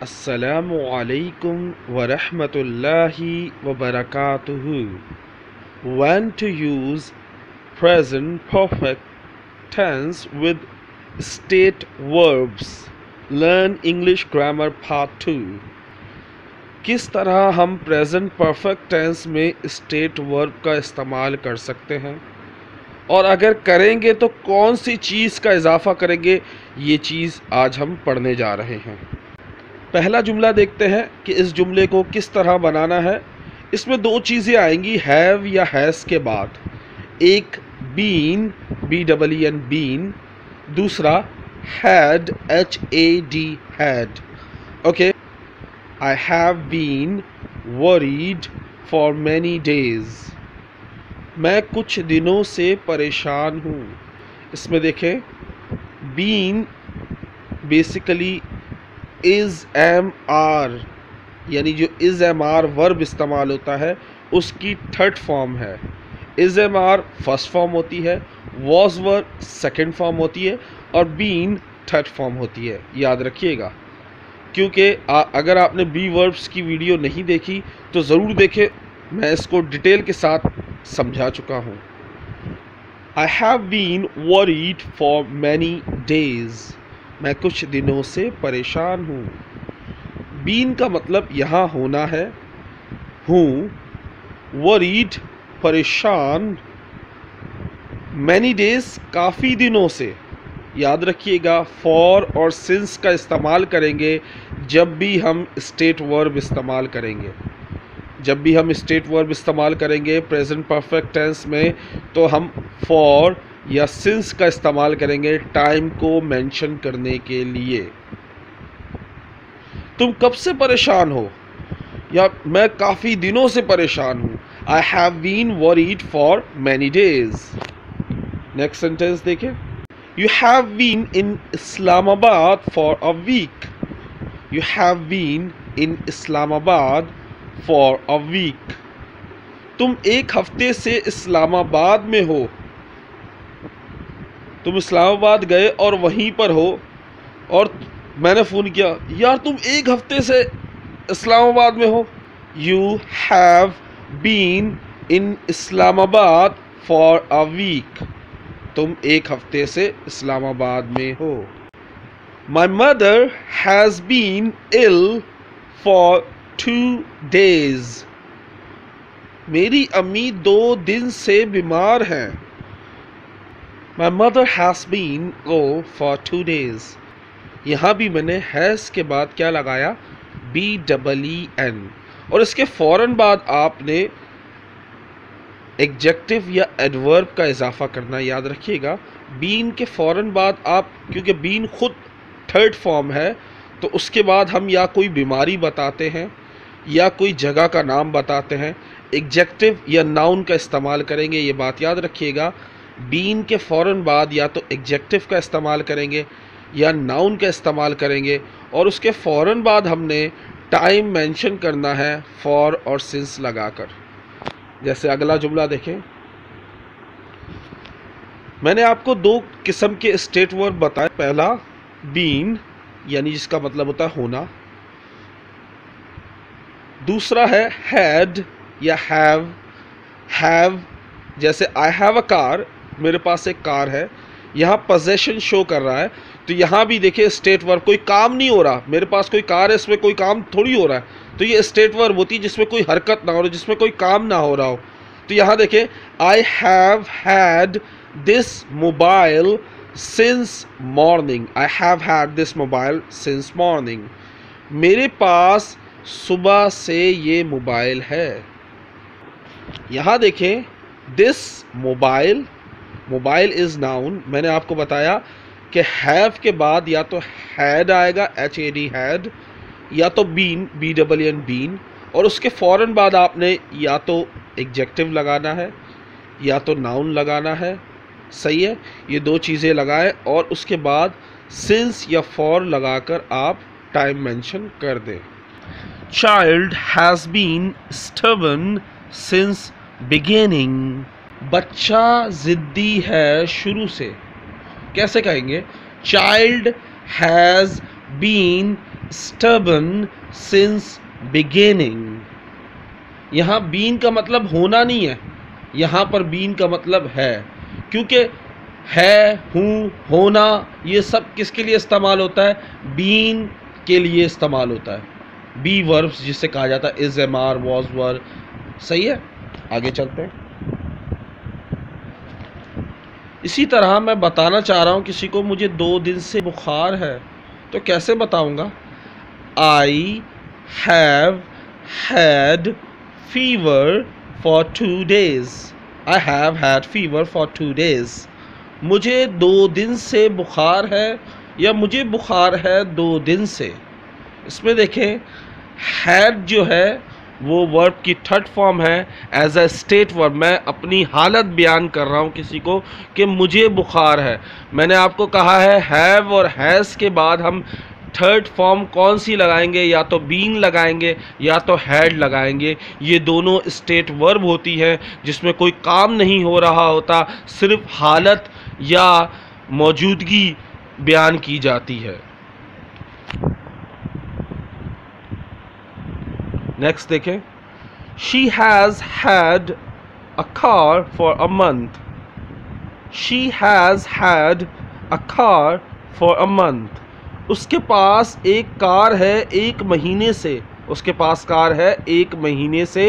अस्सलामु अलैकुम व रहमतुल्लाहि व बरकातुहू। When to use present perfect tense with state verbs. Learn English Grammar Part 2। किस तरह हम प्रेजेंट परफेक्ट टेंस में स्टेट वर्ब का इस्तेमाल कर सकते हैं, और अगर करेंगे तो कौन सी चीज़ का इजाफा करेंगे, ये चीज़ आज हम पढ़ने जा रहे हैं। पहला जुमला देखते हैं कि इस जुमले को किस तरह बनाना है। इसमें दो चीज़ें आएंगी, हैव या हैज़ के बाद। एक बीन, BEEN बीन, दूसरा had, HAD had. Okay, I have been worried for many days. मैं कुछ दिनों से परेशान हूँ। इसमें देखें, been basically is am are, यानी जो इज़ एम आर वर्ब इस्तेमाल होता है उसकी थर्ड फॉर्म है। Is am are first form होती है, वॉज वर्ब सेकंड फॉर्म होती है और बीन थर्ड फॉर्म होती है। याद रखिएगा, क्योंकि अगर आपने बी वर्ब्स की वीडियो नहीं देखी तो ज़रूर देखें, मैं इसको डिटेल के साथ समझा चुका हूँ। I have been worried for many days. मैं कुछ दिनों से परेशान हूँ। बीन का मतलब यहाँ होना है, हूँ, वरीड परेशान, मैनी डेज काफ़ी दिनों से। याद रखिएगा, फॉर और सिंस का इस्तेमाल करेंगे जब भी हम स्टेट वर्ब इस्तेमाल करेंगे। जब भी हम स्टेट वर्ब इस्तेमाल करेंगे प्रेजेंट परफेक्ट टेंस में, तो हम फॉर या सिंस का इस्तेमाल करेंगे टाइम को मेंशन करने के लिए। तुम कब से परेशान हो, या मैं काफ़ी दिनों से परेशान हूँ। I have been worried for many days. Next sentence देखें, you have been in Islamabad for a week. You have been in Islamabad for a week. तुम एक हफ्ते से इस्लामाबाद में हो। तुम इस्लामाबाद गए और वहीं पर हो, और मैंने फ़ोन किया, यार तुम एक हफ्ते से इस्लामाबाद में हो। You have been in Islamabad for a week. तुम एक हफ्ते से इस्लामाबाद में हो। My mother has been ill for 2 days। मेरी अम्मी 2 दिन से बीमार हैं। My mother has been ill for 2 days। यहाँ भी मैंने हैज़ के बाद क्या लगाया, BEEN, और इसके फ़ौरन बाद आपने एग्जेक्टिव या एडवर्ब का इजाफा करना। याद रखिएगा, बीन के फ़ौरन बाद आप, क्योंकि बीन खुद थर्ड फॉर्म है, तो उसके बाद हम या कोई बीमारी बताते हैं या कोई जगह का नाम बताते हैं, एग्जेक्टिव या नाउन का इस्तेमाल करेंगे। ये बात याद रखिएगा, बीन के फ़ौरन बाद या तो एग्जेक्टिव का इस्तेमाल करेंगे या नाउन का इस्तेमाल करेंगे, और उसके फ़ौरन बाद हमने टाइम मेंशन करना है फॉर और सिंस लगाकर। जैसे अगला जुमला देखें, मैंने आपको 2 किस्म के स्टेट वर्ब बताए। पहला बीन, यानी जिसका मतलब होता है होना। दूसरा है हैड या हैव। हैव जैसे आई हैव अ कार, मेरे पास एक कार है। यहाँ पोजेशन शो कर रहा है, तो यहाँ भी देखिए स्टेट वर्ब, कोई काम नहीं हो रहा, मेरे पास कोई कार है, इसमें कोई काम थोड़ी हो रहा है, तो ये स्टेट वर्ब होती है जिसमें कोई हरकत ना हो रही, जिसमें कोई काम ना हो रहा हो। तो यहाँ देखें, I have had this mobile since morning. I have had this mobile since morning. मेरे पास सुबह से ये मोबाइल है। यहाँ देखें, this mobile, mobile is noun. मैंने आपको बताया कि हैव के बाद या तो हैड आएगा, HAD हैड, या तो बीन, BEEN बीन, और उसके फ़ौरन बाद आपने या तो एग्जेक्टिव लगाना है या तो नाउन लगाना है। सही है, ये 2 चीज़ें लगाएं, और उसके बाद सिंस या फॉर लगाकर आप टाइम मेंशन कर दें। Child has been stubborn since beginning. बच्चा ज़िद्दी है शुरू से। कैसे कहेंगे, child has been stubborn since beginning. यहाँ been का मतलब होना नहीं है, यहाँ पर been का मतलब है, क्योंकि है, हूँ, होना, ये सब किसके लिए इस्तेमाल होता है? been के लिए इस्तेमाल होता है। बी वर्ब्स जिसे कहा जाता है, इज, एम, आर, वॉज, वर। सही है, आगे चलते हैं। इसी तरह मैं बताना चाह रहा हूँ किसी को मुझे 2 दिन से बुखार है, तो कैसे बताऊंगा? I have had fever for 2 days. I have had fever for 2 days. मुझे 2 दिन से बुखार है, या मुझे बुखार है 2 दिन से। इसमें देखें, हैड जो है वो वर्ब की थर्ड फॉर्म है, एज अ स्टेट वर्ब। मैं अपनी हालत बयान कर रहा हूँ किसी को कि मुझे बुखार है। मैंने आपको कहा है हैव और हैज़ के बाद हम थर्ड फॉर्म कौन सी लगाएंगे? या तो बीन लगाएंगे या तो हैड लगाएंगे। ये दोनों स्टेट वर्ब होती है जिसमें कोई काम नहीं हो रहा होता, सिर्फ हालत या मौजूदगी बयान की जाती है। नेक्स्ट देखें, she has had a car for a month. She has had a car for a month. उसके पास एक कार है 1 महीने से। उसके पास कार है 1 महीने से।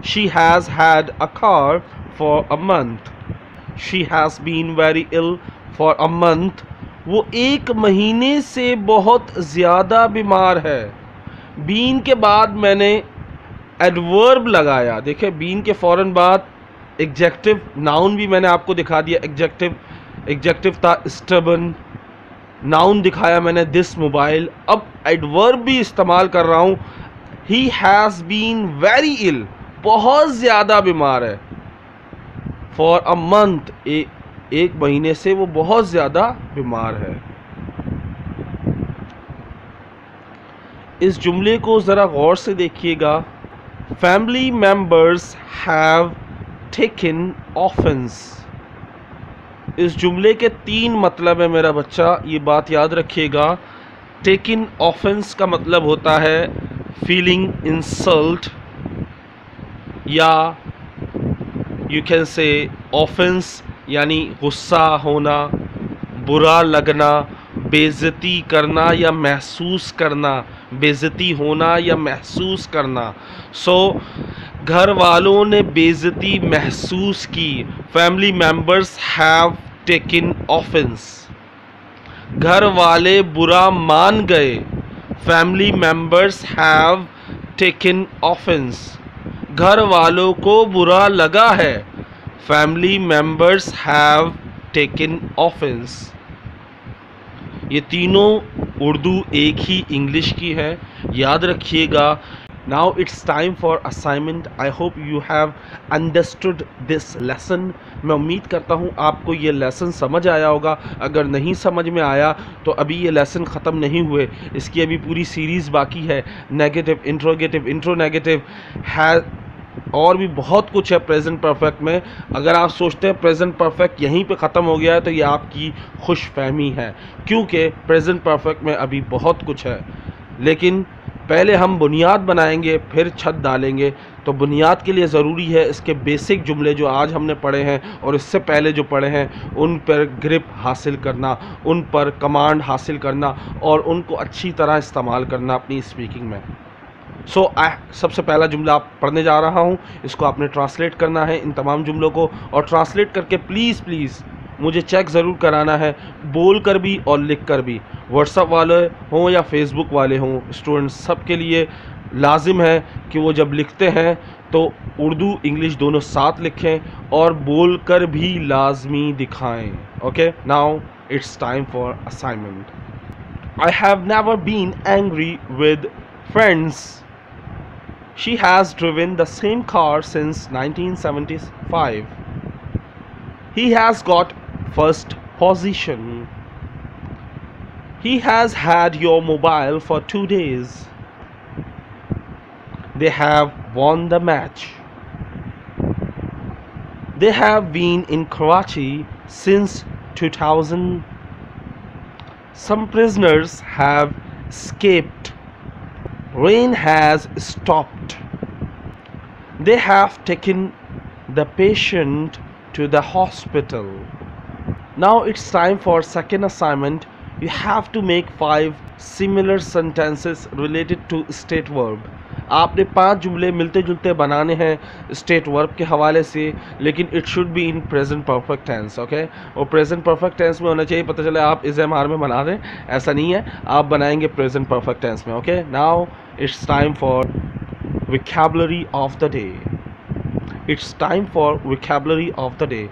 She has had a car for a month. She has been very ill for a month. वो 1 महीने से बहुत ज़्यादा बीमार है। बीन के बाद मैंने एडवर्ब लगाया। देखिए, बीन के फ़ौरन बाद एग्जेक्टिव, नाउन भी मैंने आपको दिखा दिया। एग्जेक्टिव था स्टबर्न, नाउन दिखाया मैंने दिस मोबाइल। अब एडवर्ब भी इस्तेमाल कर रहा हूँ। ही हैज़ बीन वेरी इल, बहुत ज़्यादा बीमार है। फॉर अ मंथ, 1 महीने से वो बहुत ज़्यादा बीमार है। इस जुमले को ज़रा गौर से देखिएगा। Family members have taken offence. इस जुमले के 3 मतलब है मेरा बच्चा, ये बात याद रखिएगा। टेकन ऑफेंस का मतलब होता है फीलिंग इंसल्ट, या यू कैन से ऑफेंस यानी गुस्सा होना, बुरा लगना, बेइज्जती करना या महसूस करना, बेइज्जती होना या महसूस करना। घर वालों ने बेइज्जती महसूस की। Family members have taken offence. घर वाले बुरा मान गए। Family members have taken offence. घर वालों को बुरा लगा है। Family members have taken offence. ये तीनों उर्दू एक ही इंग्लिश की है, याद रखिएगा। Now it's time for assignment. I hope you have understood this lesson. मैं उम्मीद करता हूँ आपको ये लेसन समझ आया होगा। अगर नहीं समझ में आया तो अभी ये लेसन ख़त्म नहीं हुए, इसकी अभी पूरी सीरीज़ बाकी है। नेगेटिव, इंट्रोगेटिव, इंट्रोनेगेटिव है, और भी बहुत कुछ है प्रेजेंट परफेक्ट में। अगर आप सोचते हैं प्रेजेंट परफेक्ट यहीं पे ख़त्म हो गया है तो ये आपकी खुशफहमी है, क्योंकि प्रेजेंट परफेक्ट में अभी बहुत कुछ है। लेकिन पहले हम बुनियाद बनाएंगे, फिर छत डालेंगे। तो बुनियाद के लिए ज़रूरी है इसके बेसिक जुमले जो आज हमने पढ़े हैं और इससे पहले जो पढ़े हैं उन पर ग्रिप हासिल करना, उन पर कमांड हासिल करना और उनको अच्छी तरह इस्तेमाल करना अपनी स्पीकिंग में। सबसे पहला जुमला आप पढ़ने जा रहा हूँ, इसको आपने ट्रांसलेट करना है इन तमाम जुमलों को, और ट्रांसलेट करके प्लीज़ मुझे चेक ज़रूर कराना है, बोल कर भी और लिख कर भी। व्हाट्सएप वाले हों या फेसबुक वाले हों, स्टूडेंट्स सबके लिए लाजिम है कि वो जब लिखते हैं तो उर्दू इंग्लिश दोनों साथ लिखें और बोल कर भी लाजमी दिखाएं। Okay, now it's time for assignment. I have never been angry with friends. She has driven the same car since 1975. He has got first position. He has had your mobile for 2 days. They have won the match. They have been in Karachi since 2000. Some prisoners have escaped. Rain has stopped. They have taken the patient to the hospital. Now it's time for second assignment. You have to make 5 similar sentences related to state verb. आपने 5 जुमले मिलते जुलते बनाने हैं state verb के हवाले से, लेकिन it should be in present perfect tense. Okay, और प्रेजेंट परफेक्ट टेंस में होना चाहिए. पता चले आप इस एम आर में बना दें, ऐसा नहीं है, आप बनाएंगे प्रेजेंट परफेक्ट टेंस में. Okay, now it's time for vocabulary of the day. It's time for vocabulary of the day.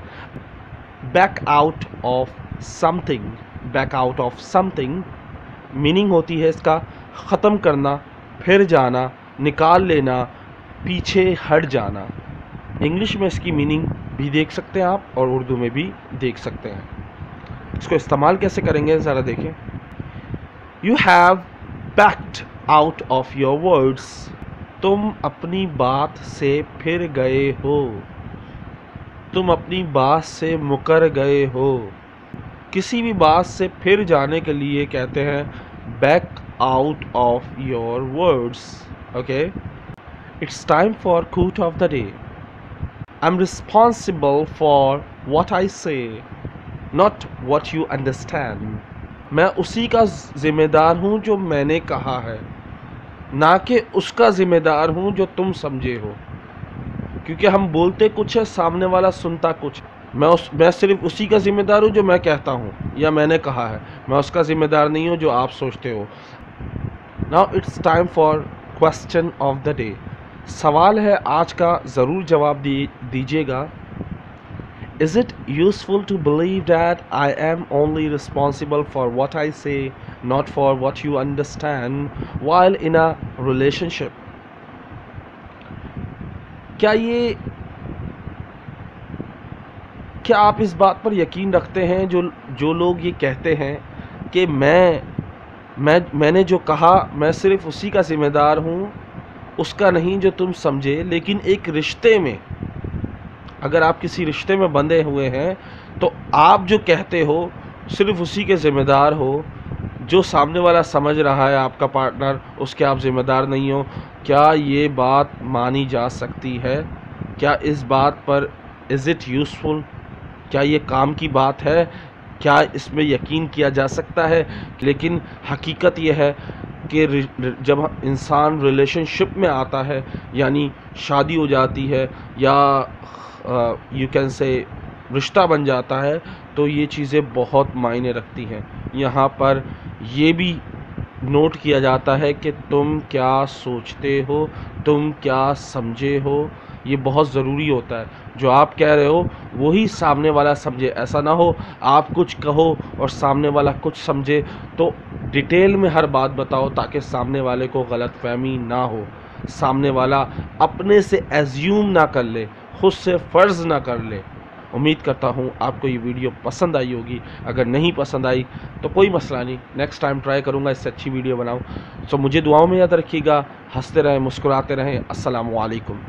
Back out of something. Back out of something meaning होती है इसका ख़त्म करना, फिर जाना, निकाल लेना, पीछे हट जाना. इंग्लिश में इसकी मीनिंग भी देख सकते हैं आप और उर्दू में भी देख सकते हैं. इसको इस्तेमाल कैसे करेंगे ज़रा देखें. You have backed out of your words. तुम अपनी बात से फिर गए हो. तुम अपनी बात से मुकर गए हो. किसी भी बात से फिर जाने के लिए कहते हैं back out of your words. Okay, it's time for quote of the day. I am responsible for what I say, not what you understand. मैं उसी का जिम्मेदार हूँ जो मैंने कहा है, ना कि उसका ज़िम्मेदार हूँ जो तुम समझे हो. क्योंकि हम बोलते कुछ है, सामने वाला सुनता कुछ. मैं सिर्फ उसी का ज़िम्मेदार हूँ जो मैं कहता हूँ या मैंने कहा है. मैं उसका ज़िम्मेदार नहीं हूँ जो आप सोचते हो. Now it's time for question of the day. सवाल है आज का, ज़रूर जवाब दीजिएगा. Is it useful to believe that I am only responsible for what I say, not for what you understand, while in a relationship? क्या आप इस बात पर यकीन रखते हैं जो लोग ये कहते हैं कि मैंने जो कहा मैं सिर्फ उसी का ज़िम्मेदार हूँ, उसका नहीं जो तुम समझे. लेकिन एक रिश्ते में, अगर आप किसी रिश्ते में बंधे हुए हैं तो आप जो कहते हो सिर्फ उसी के ज़िम्मेदार हो. जो सामने वाला समझ रहा है आपका पार्टनर, उसके आप ज़िम्मेदार नहीं हो. क्या ये बात मानी जा सकती है? क्या इस बात पर इज़ इट यूज़फुल? क्या ये काम की बात है? क्या इसमें यकीन किया जा सकता है? लेकिन हकीकत ये है कि जब इंसान रिलेशनशिप में आता है, यानी शादी हो जाती है या यू कैन से रिश्ता बन जाता है, तो ये चीज़ें बहुत मायने रखती हैं. यहाँ पर ये भी नोट किया जाता है कि तुम क्या सोचते हो, तुम क्या समझे हो. ये बहुत ज़रूरी होता है. जो आप कह रहे हो वही सामने वाला समझे. ऐसा ना हो आप कुछ कहो और सामने वाला कुछ समझे. तो डिटेल में हर बात बताओ ताकि सामने वाले को गलतफहमी ना हो, सामने वाला अपने से एज्यूम ना कर ले, खुद से फ़र्ज़ ना कर ले. उम्मीद करता हूँ आपको ये वीडियो पसंद आई होगी. अगर नहीं पसंद आई तो कोई मसला नहीं, नेक्स्ट टाइम ट्राई करूँगा इससे अच्छी वीडियो बनाऊँ. तो मुझे दुआओं में याद रखिएगा. हंसते रहें, मुस्कुराते रहें. अस्सलामु अलैकुम.